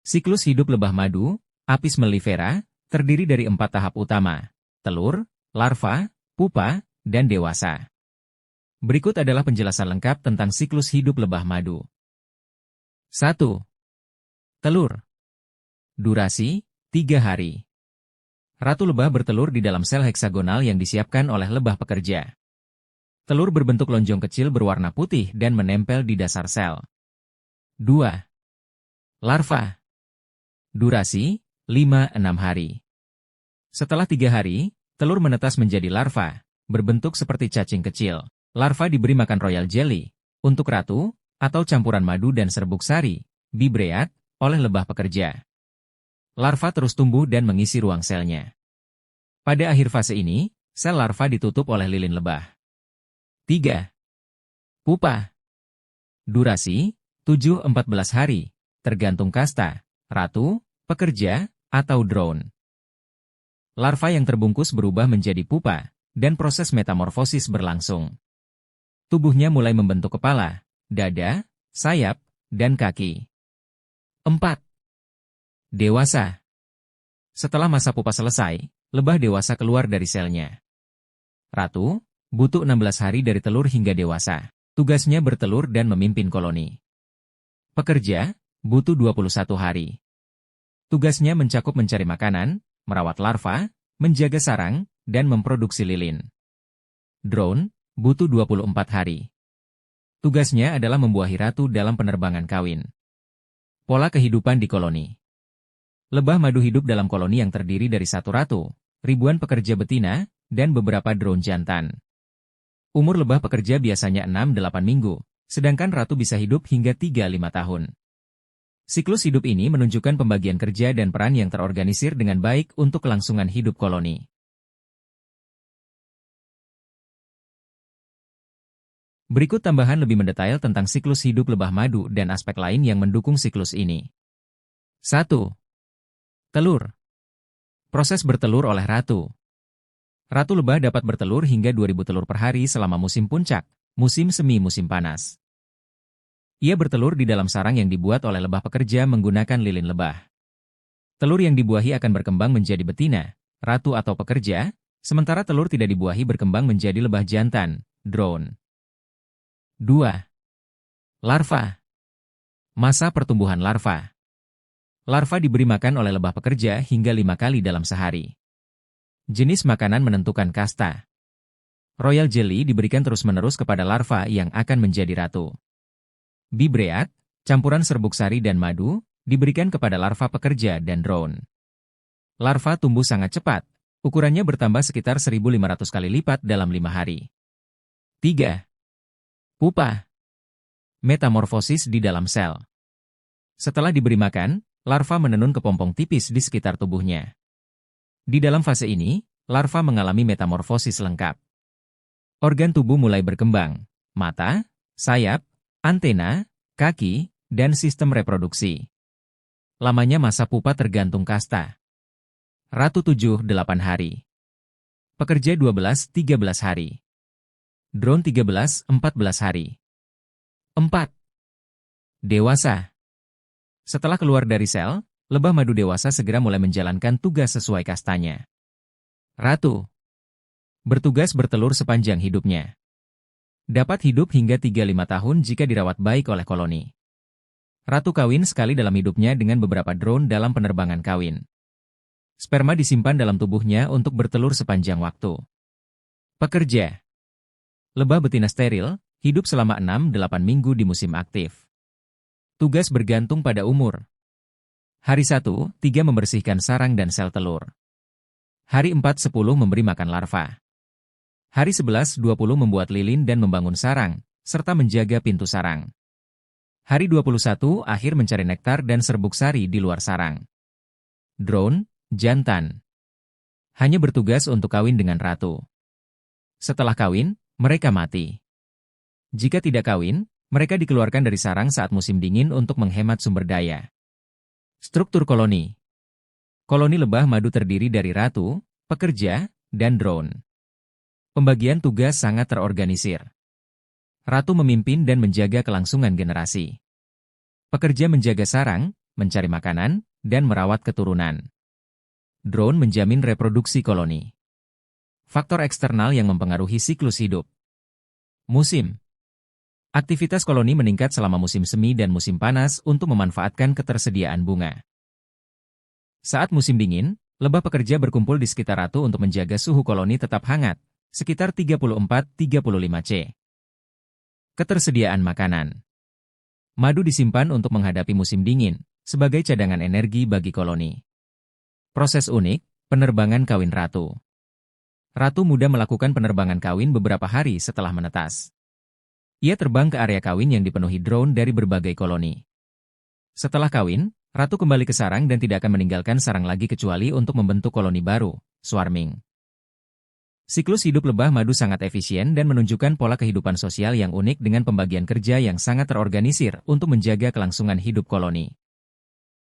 Siklus hidup lebah madu, Apis mellifera, terdiri dari 4 tahap utama: telur, larva, pupa, dan dewasa. Berikut adalah penjelasan lengkap tentang siklus hidup lebah madu. 1. Telur. Durasi, 3 hari. Ratu lebah bertelur di dalam sel heksagonal yang disiapkan oleh lebah pekerja. Telur berbentuk lonjong kecil berwarna putih dan menempel di dasar sel. 2. Larva. Durasi, 5-6 hari. Setelah 3 hari, telur menetas menjadi larva, berbentuk seperti cacing kecil. Larva diberi makan royal jelly, untuk ratu, atau campuran madu dan serbuk sari, bibreat, oleh lebah pekerja. Larva terus tumbuh dan mengisi ruang selnya. Pada akhir fase ini, sel larva ditutup oleh lilin lebah. 3. Pupa. Durasi, 7-14 hari, tergantung kasta, ratu, pekerja, atau drone. Larva yang terbungkus berubah menjadi pupa, dan proses metamorfosis berlangsung. Tubuhnya mulai membentuk kepala, dada, sayap, dan kaki. 4. Dewasa. Setelah masa pupa selesai, lebah dewasa keluar dari selnya. Ratu butuh 16 hari dari telur hingga dewasa. Tugasnya bertelur dan memimpin koloni. Pekerja butuh 21 hari. Tugasnya mencakup mencari makanan, merawat larva, menjaga sarang, dan memproduksi lilin. Drone butuh 24 hari. Tugasnya adalah membuahi ratu dalam penerbangan kawin. Pola kehidupan di koloni. Lebah madu hidup dalam koloni yang terdiri dari satu ratu, ribuan pekerja betina, dan beberapa drone jantan. Umur lebah pekerja biasanya 6-8 minggu, sedangkan ratu bisa hidup hingga 3-5 tahun. Siklus hidup ini menunjukkan pembagian kerja dan peran yang terorganisir dengan baik untuk kelangsungan hidup koloni. Berikut tambahan lebih mendetail tentang siklus hidup lebah madu dan aspek lain yang mendukung siklus ini. 1. Telur. Proses bertelur oleh ratu. Ratu lebah dapat bertelur hingga 2000 telur per hari selama musim puncak, musim semi musim panas. Ia bertelur di dalam sarang yang dibuat oleh lebah pekerja menggunakan lilin lebah. Telur yang dibuahi akan berkembang menjadi betina, ratu atau pekerja, sementara telur tidak dibuahi berkembang menjadi lebah jantan, drone. 2. Larva. Masa pertumbuhan larva. Larva diberi makan oleh lebah pekerja hingga 5 kali dalam sehari. Jenis makanan menentukan kasta. Royal jelly diberikan terus-menerus kepada larva yang akan menjadi ratu. Bibreat, campuran serbuk sari dan madu, diberikan kepada larva pekerja dan drone. Larva tumbuh sangat cepat, ukurannya bertambah sekitar 1.500 kali lipat dalam 5 hari. 3. Pupa. Metamorfosis di dalam sel. Setelah diberi makan, larva menenun kepompong tipis di sekitar tubuhnya. Di dalam fase ini, larva mengalami metamorfosis lengkap. Organ tubuh mulai berkembang: mata, sayap, antena, kaki, dan sistem reproduksi. Lamanya masa pupa tergantung kasta. Ratu 7-8 hari. Pekerja 12-13 hari. Drone 13-14 hari. 4. Dewasa. Setelah keluar dari sel, lebah madu dewasa segera mulai menjalankan tugas sesuai kastanya. Ratu. Bertugas bertelur sepanjang hidupnya. Dapat hidup hingga 3-5 tahun jika dirawat baik oleh koloni. Ratu kawin sekali dalam hidupnya dengan beberapa drone dalam penerbangan kawin. Sperma disimpan dalam tubuhnya untuk bertelur sepanjang waktu. Pekerja. Lebah betina steril, hidup selama 6-8 minggu di musim aktif. Tugas bergantung pada umur. Hari 1-3 membersihkan sarang dan sel telur. Hari 4-10 memberi makan larva. Hari 11-20 membuat lilin dan membangun sarang, serta menjaga pintu sarang. Hari 21 akhir mencari nektar dan serbuk sari di luar sarang. Drone, jantan. Hanya bertugas untuk kawin dengan ratu. Setelah kawin, mereka mati. Jika tidak kawin, mereka dikeluarkan dari sarang saat musim dingin untuk menghemat sumber daya. Struktur koloni. Koloni lebah madu terdiri dari ratu, pekerja, dan drone. Pembagian tugas sangat terorganisir. Ratu memimpin dan menjaga kelangsungan generasi. Pekerja menjaga sarang, mencari makanan, dan merawat keturunan. Drone menjamin reproduksi koloni. Faktor eksternal yang mempengaruhi siklus hidup. Musim. Aktivitas koloni meningkat selama musim semi dan musim panas untuk memanfaatkan ketersediaan bunga. Saat musim dingin, lebah pekerja berkumpul di sekitar ratu untuk menjaga suhu koloni tetap hangat, sekitar 34-35 C. Ketersediaan makanan. Madu disimpan untuk menghadapi musim dingin, sebagai cadangan energi bagi koloni. Proses unik, penerbangan kawin ratu. Ratu muda melakukan penerbangan kawin beberapa hari setelah menetas. Ia terbang ke area kawin yang dipenuhi drone dari berbagai koloni. Setelah kawin, ratu kembali ke sarang dan tidak akan meninggalkan sarang lagi kecuali untuk membentuk koloni baru, swarming. Siklus hidup lebah madu sangat efisien dan menunjukkan pola kehidupan sosial yang unik dengan pembagian kerja yang sangat terorganisir untuk menjaga kelangsungan hidup koloni.